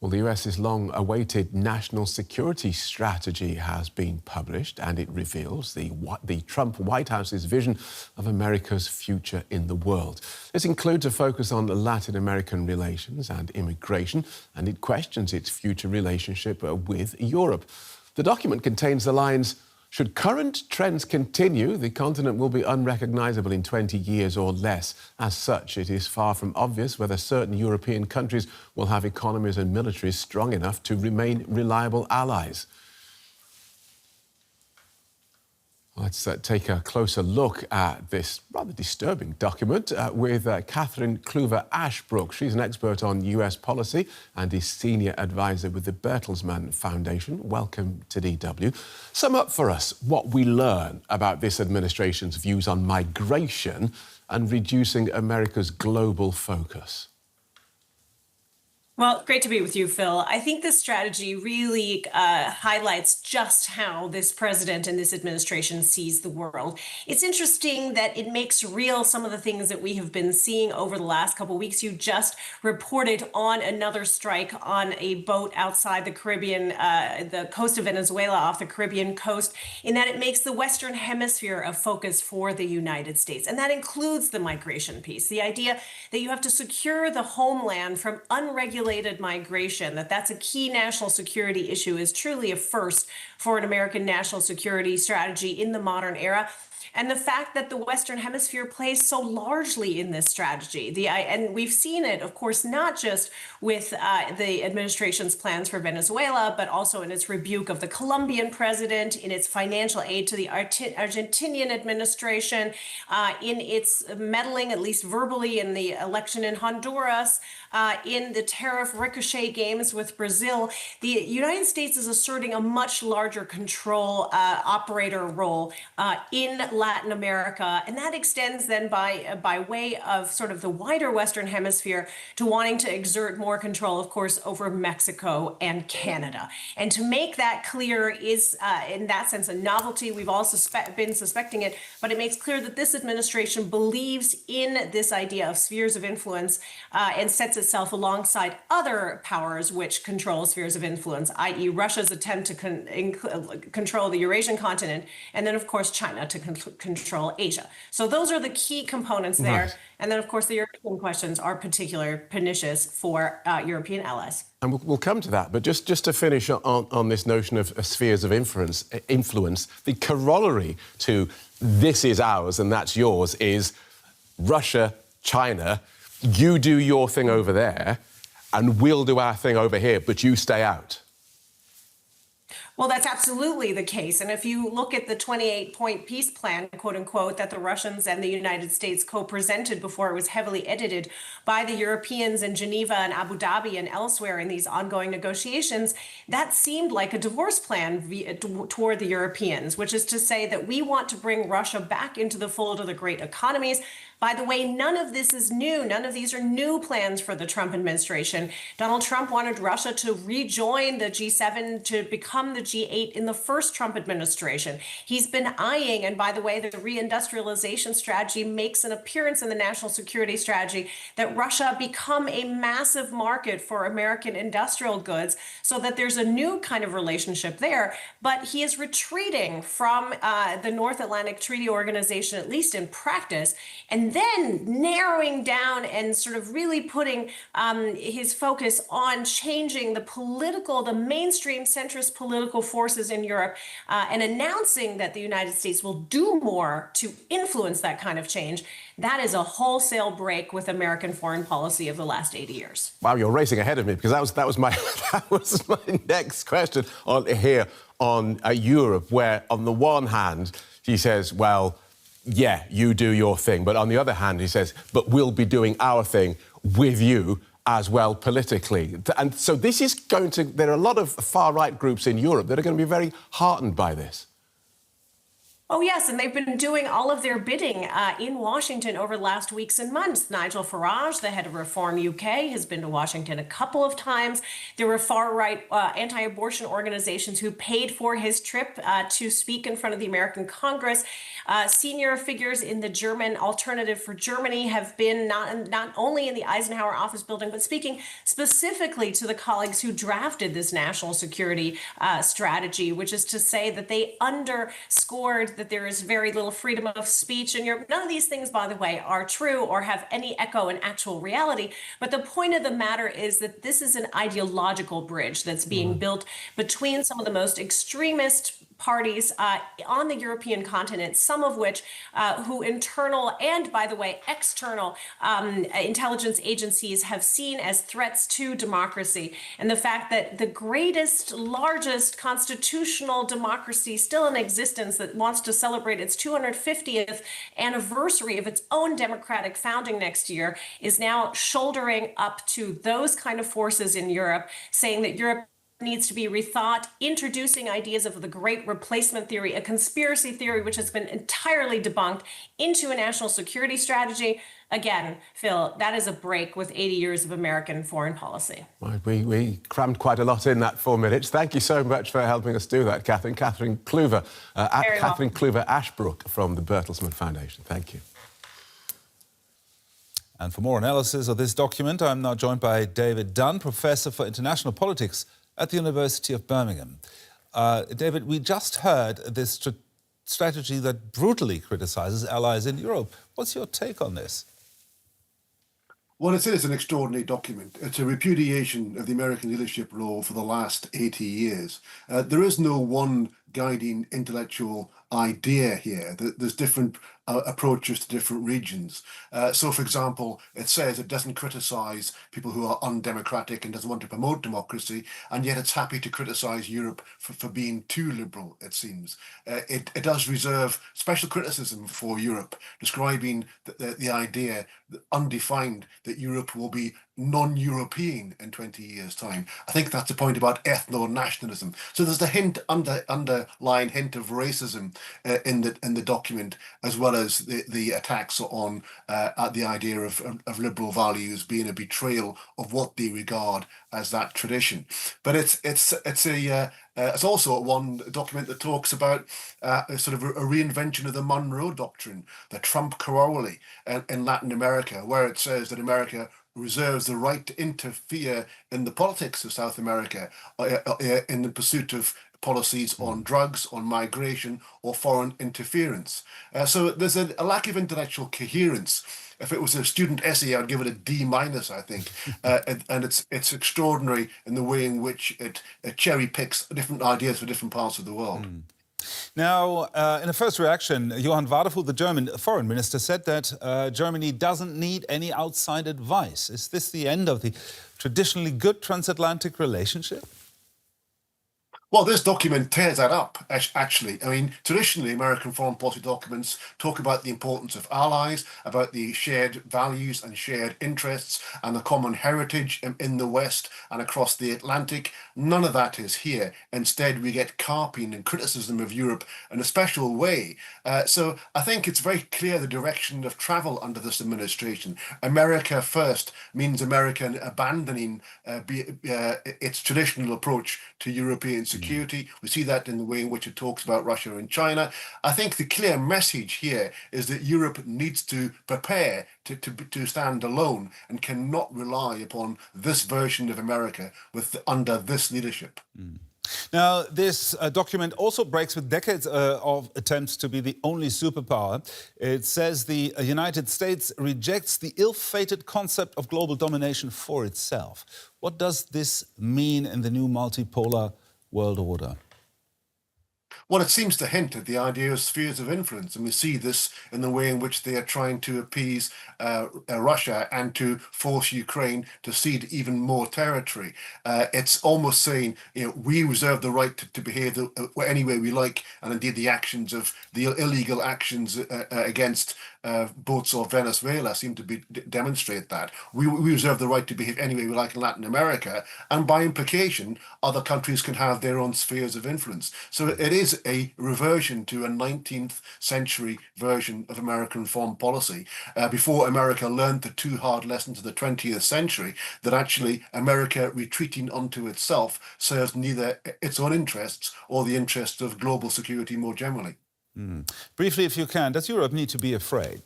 Well, the US's long-awaited national security strategy has been published, and it reveals the Trump White House's vision of America's future in the world. This includes a focus on Latin American relations and immigration, and it questions its future relationship with Europe. The document contains the lines, "Should current trends continue, the continent will be unrecognisable in 20 years or less. As such, it is far from obvious whether certain European countries will have economies and militaries strong enough to remain reliable allies." Let's take a closer look at this rather disturbing document with Catherine Kluver-Ashbrook. She's an expert on US policy and is senior advisor with the Bertelsmann Foundation. Welcome to DW. Sum up for us what we learn about this administration's views on migration and reducing America's global focus. Well, great to be with you, Phil. I think this strategy really highlights just how this president and this administration sees the world. It's interesting that it makes real some of the things that we have been seeing over the last couple of weeks. You just reported on another strike on a boat outside the Caribbean, the coast of Venezuela, off the Caribbean coast, in that it makes the Western Hemisphere a focus for the United States. And that includes the migration piece, the idea that you have to secure the homeland from unregulated migration, that's a key national security issue, is truly a first for an American national security strategy in the modern era. And the fact that the Western Hemisphere plays so largely in this strategy. And we've seen it, of course, not just with the administration's plans for Venezuela, but also in its rebuke of the Colombian president, in its financial aid to the Argentinian administration, in its meddling, at least verbally, in the election in Honduras, in the tariff ricochet games with Brazil. The United States is asserting a much larger control operator role in Latin America, and that extends then by way of sort of the wider Western Hemisphere to wanting to exert more control, of course, over Mexico and Canada. And to make that clear is, in that sense, a novelty. We've all been suspecting it, but it makes clear that this administration believes in this idea of spheres of influence and sets itself alongside other powers which control spheres of influence, i.e. Russia's attempt to control the Eurasian continent, and then, of course, China to control Asia. So those are the key components there. Right. And then, of course, the European questions are particularly pernicious for European allies. And we'll come to that. But just to finish on this notion of spheres of influence, the corollary to this is ours and that's yours is Russia, China, you do your thing over there and we'll do our thing over here, but you stay out. Well, that's absolutely the case. And if you look at the 28-point peace plan, quote unquote, that the Russians and the United States co-presented before it was heavily edited by the Europeans in Geneva and Abu Dhabi and elsewhere in these ongoing negotiations, that seemed like a divorce plan toward the Europeans, which is to say that we want to bring Russia back into the fold of the great economies. By the way, none of this is new. None of these are new plans for the Trump administration. Donald Trump wanted Russia to rejoin the G7, to become the G8 in the first Trump administration. He's been eyeing, and by the way, the reindustrialization strategy makes an appearance in the national security strategy, that Russia become a massive market for American industrial goods, so that there's a new kind of relationship there. But he is retreating from the North Atlantic Treaty Organization, at least in practice, and then narrowing down and sort of really putting his focus on changing the mainstream centrist political forces in Europe and announcing that the United States will do more to influence that kind of change. That is a wholesale break with American foreign policy of the last 80 years. Wow, you're racing ahead of me, because that was my next question on Europe, where on the one hand he says, well, yeah, you do your thing. But on the other hand, he says, but we'll be doing our thing with you as well politically. And so this is there are a lot of far-right groups in Europe that are going to be very heartened by this. Oh, yes, and they've been doing all of their bidding in Washington over the last weeks and months. Nigel Farage, the head of Reform UK, has been to Washington a couple of times. There were far-right anti-abortion organizations who paid for his trip to speak in front of the American Congress. Senior figures in the German Alternative for Germany have been not only in the Eisenhower office building, but speaking specifically to the colleagues who drafted this national security strategy, which is to say that they underscored that there is very little freedom of speech in Europe. None of these things, by the way, are true or have any echo in actual reality. But the point of the matter is that this is an ideological bridge that's being built between some of the most extremist parties on the European continent, some of which who internal and, by the way, external intelligence agencies have seen as threats to democracy. And the fact that the greatest, largest constitutional democracy still in existence that wants to celebrate its 250th anniversary of its own democratic founding next year is now shouldering up to those kind of forces in Europe, saying that Europe needs to be rethought, introducing ideas of the great replacement theory, a conspiracy theory which has been entirely debunked, into a national security strategy. Again, Phil, that is a break with 80 years of American foreign policy. Right, we crammed quite a lot in that 4 minutes. Thank you so much for helping us do that, Catherine. Catherine Kluver, Catherine Kluver Ashbrook from the Bertelsmann Foundation. Thank you. And for more analysis of this document, I'm now joined by David Dunn, Professor for International Politics at the University of Birmingham. David, we just heard this strategy that brutally criticizes allies in Europe. What's your take on this? Well, it is an extraordinary document. It's a repudiation of the American leadership role for the last 80 years. There is no one guiding intellectual idea here. There's different approaches to different regions. So, for example, it says it doesn't criticize people who are undemocratic and doesn't want to promote democracy, and yet it's happy to criticize Europe for being too liberal, it seems. It does reserve special criticism for Europe, describing the idea, undefined, that Europe will be non-European in 20 years' time. I think that's the point about ethno-nationalism. So there's the hint, underlying hint of racism in the document, as well as the attacks on the idea of liberal values being a betrayal of what they regard as that tradition. But it's also one document that talks about sort of a reinvention of the Monroe Doctrine, the Trump corollary in Latin America, where it says that America reserves the right to interfere in the politics of South America in the pursuit of policies on drugs, on migration, or foreign interference. So there's a lack of intellectual coherence. If it was a student essay, I'd give it a D-, I think. And it's extraordinary in the way in which it cherry picks different ideas for different parts of the world. Now, in a first reaction, Johann Wadefuhl, the German foreign minister, said that Germany doesn't need any outside advice. Is this the end of the traditionally good transatlantic relationship? Well, this document tears that up, actually. I mean, traditionally, American foreign policy documents talk about the importance of allies, about the shared values and shared interests and the common heritage in the West and across the Atlantic. None of that is here. Instead, we get carping and criticism of Europe in a special way. So I think it's very clear the direction of travel under this administration. America first means America abandoning its traditional approach to European security. We see that in the way in which it talks about Russia and China. I think the clear message here is that Europe needs to prepare to stand alone and cannot rely upon this version of America under this leadership. Now, this document also breaks with decades of attempts to be the only superpower. It says the United States rejects the ill-fated concept of global domination for itself. What does this mean in the new multipolar world order? Well, it seems to hint at the idea of spheres of influence, and we see this in the way in which they are trying to appease Russia and to force Ukraine to cede even more territory. It's almost saying, we reserve the right to behave any way we like, and indeed the actions of the illegal actions against boats of Venezuela seem to demonstrate that. We reserve the right to behave any way we like in Latin America, and by implication, other countries can have their own spheres of influence. So it is is a reversion to a 19th century version of American foreign policy. Before America learned the two hard lessons of the 20th century, that actually America retreating onto itself serves neither its own interests or the interests of global security more generally. Briefly, if you can, does Europe need to be afraid?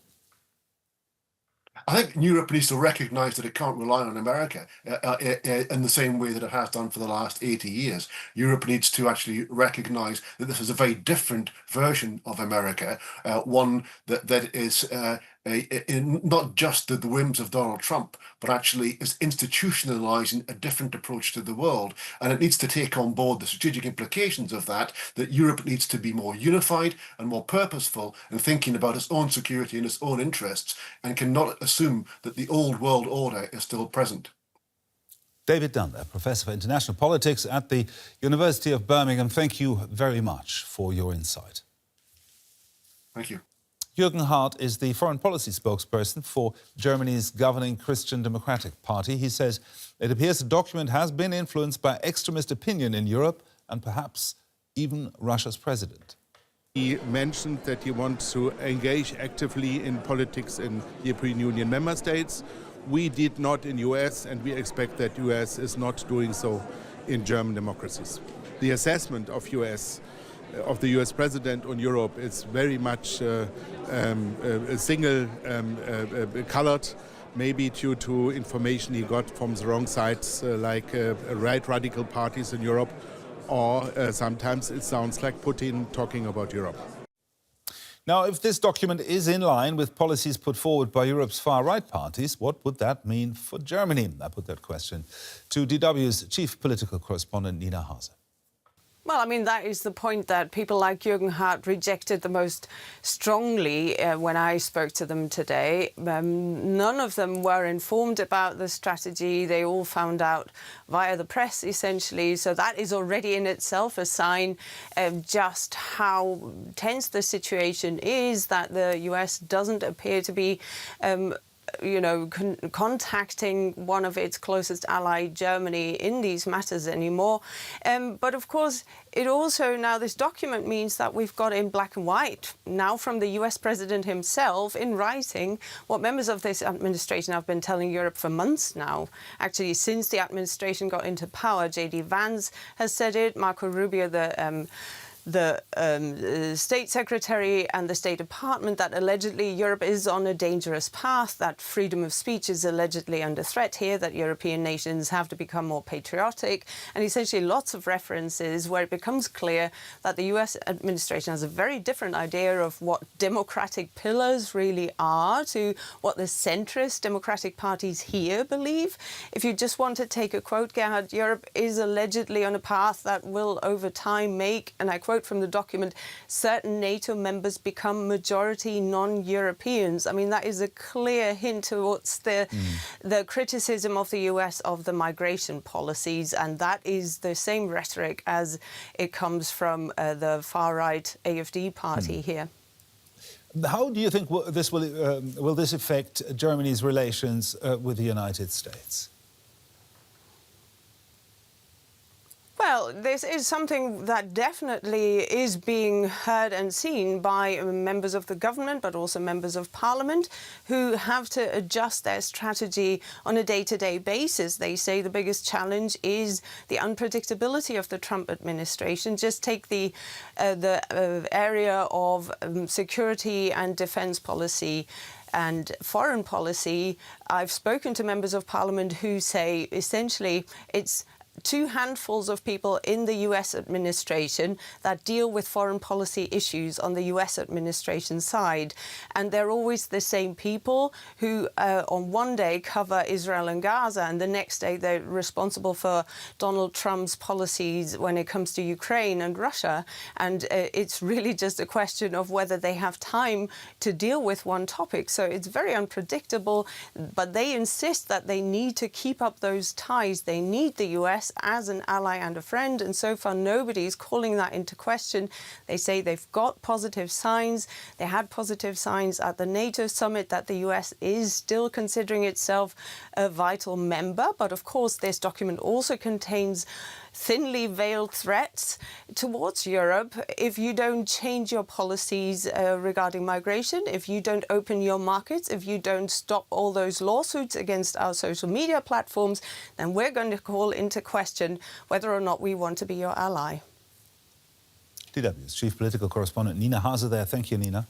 I think Europe needs to recognize that it can't rely on America in the same way that it has done for the last 80 years. Europe needs to actually recognize that this is a very different version of America, one that is not just the whims of Donald Trump, but actually is institutionalizing a different approach to the world. And it needs to take on board the strategic implications of that Europe needs to be more unified and more purposeful in thinking about its own security and its own interests, and cannot assume that the old world order is still present. David Dunn, Professor for International Politics at the University of Birmingham, thank you very much for your insight. Thank you. Jürgen Hart is the foreign policy spokesperson for Germany's governing Christian Democratic Party. He says it appears the document has been influenced by extremist opinion in Europe and perhaps even Russia's president. He mentioned that he wants to engage actively in politics in European Union member states. We did not in US, and we expect that US is not doing so in German democracies. The assessment of the US president on Europe is very much single colored, maybe due to information he got from the wrong sides, like right radical parties in Europe, or sometimes it sounds like Putin talking about Europe. Now, if this document is in line with policies put forward by Europe's far-right parties, what would that mean for Germany? I put that question to DW's chief political correspondent, Nina Hase. Well, I mean, that is the point that people like Jürgen Hart rejected the most strongly when I spoke to them today. None of them were informed about the strategy. They all found out via the press, essentially. So that is already in itself a sign of just how tense the situation is, that the US doesn't appear to be contacting one of its closest ally, Germany, in these matters anymore. But of course, it also now, this document means that we've got in black and white now from the US president himself in writing what members of this administration have been telling Europe for months now. Actually, since the administration got into power, J.D. Vance has said it, Marco Rubio, the State Secretary and the State Department, that allegedly Europe is on a dangerous path, that freedom of speech is allegedly under threat here, that European nations have to become more patriotic, and essentially lots of references where it becomes clear that the US administration has a very different idea of what democratic pillars really are to what the centrist democratic parties here believe. If you just want to take a quote, Gerhard, Europe is allegedly on a path that will over time make, and I quote from the document, certain NATO members become majority non-Europeans. I mean, that is a clear hint towards the criticism of the US of the migration policies, and that is the same rhetoric as it comes from the far-right AfD party here. How do you think this will this affect Germany's relations with the United States? Well, this is something that definitely is being heard and seen by members of the government, but also members of parliament, who have to adjust their strategy on a day-to-day basis. They say the biggest challenge is the unpredictability of the Trump administration. Just take the area of security and defense policy and foreign policy. I've spoken to members of parliament who say essentially it's two handfuls of people in the US administration that deal with foreign policy issues on the US administration side. And they're always the same people who on one day cover Israel and Gaza, and the next day they're responsible for Donald Trump's policies when it comes to Ukraine and Russia. And it's really just a question of whether they have time to deal with one topic. So it's very unpredictable, but they insist that they need to keep up those ties. They need the US US as an ally and a friend, and so far nobody is calling that into question. They say they've got positive signs. They had positive signs at the NATO summit that the US is still considering itself a vital member, but of course this document also contains thinly veiled threats towards Europe if you don't change your policies regarding migration, if you don't open your markets, if you don't stop all those lawsuits against our social media platforms, then we're going to call into question whether or not we want to be your ally. DW's chief political correspondent Nina Haase there. Thank you, Nina.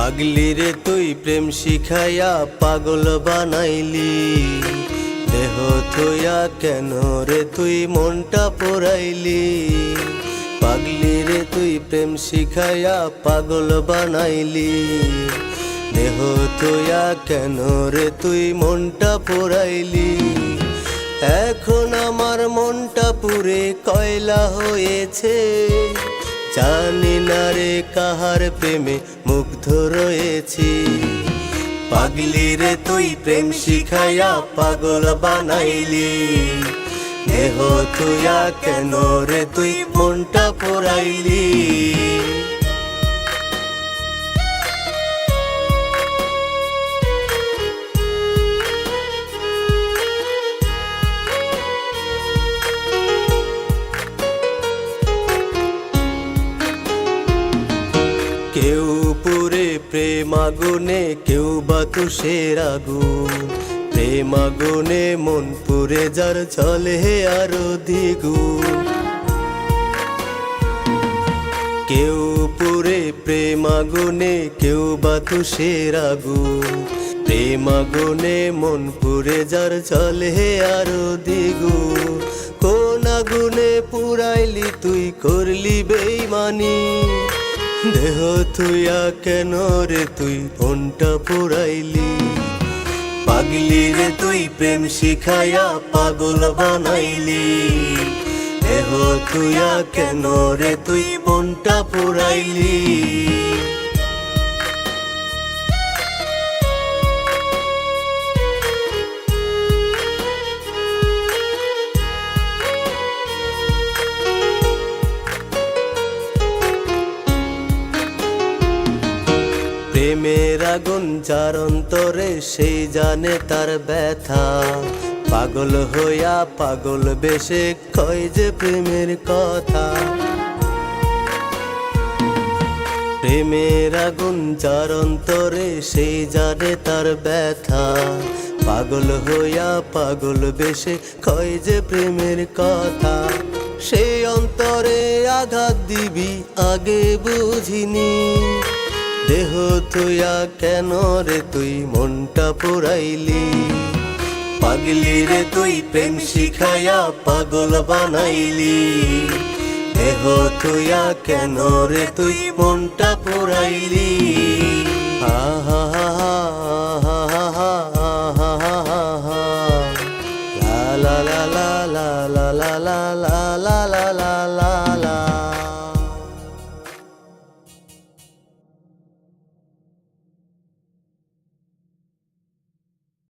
পাগলি রে তুই প্রেম শিখাইয়া পাগল বানাইলি দেহ থইয়া কেন রে তুই মনটা পোড়াইলি পাগলি রে তুই প্রেম শিখাইয়া পাগল বানাইলি দেহ থইয়া কেন রে তুই মনটা পোড়াইলি এখন আমার মনটা পুরে কয়লা হয়েছে জানি না রে কাহার প্রেমে মুগ্ধ রয়েছি পাগলি রে তুই প্রেম শিখাইয়া পাগল বানাইলি দেহ তুইয়া কেন রে তুই মনটা পোড়াইলি কেউ পুরে প্রেম আগুনে কেউ বা তুষের আগুন প্রেম আগুনে মন পুরে যার চলে আরো দ্বিগুণ কেউ পুরে প্রেম আগুনে কেউ বা তুষের আগুন প্রেম আগুনে মন পুরে যার চলে আরো দ্বিগুণ কোন আগুনে পুরাইলি তুই করলি বেইমানি দেহ তুইয়া কেন রে তুই মনটা পোড়াইলি পাগলি রে তুই প্রেম শিখাইয়া পাগল বানাইলি দেহ তুইয়া কেন রে তুই মনটা পোড়াইলি প্রেমের আগুন যার অন্তরে সেই জানে তার ব্যথা পাগল হইয়া পাগল বেশে কয় যে প্রেমের কথা প্রেমের আগুন যার অন্তরে সেই জানে তার ব্যথা পাগল হইয়া পাগল বেশে কয় যে প্রেমের কথা সেই অন্তরে আঘাত দিবি আগে বুঝিনি দেহ তুইয়া কেন রে তুই মনটা পোড়াইলি পাগলি রে তুই প্রেম শিখাইয়া পাগল বানাইলি দেহ তুইয়া কেন রে তুই মনটা পোড়াইলি হা হা হা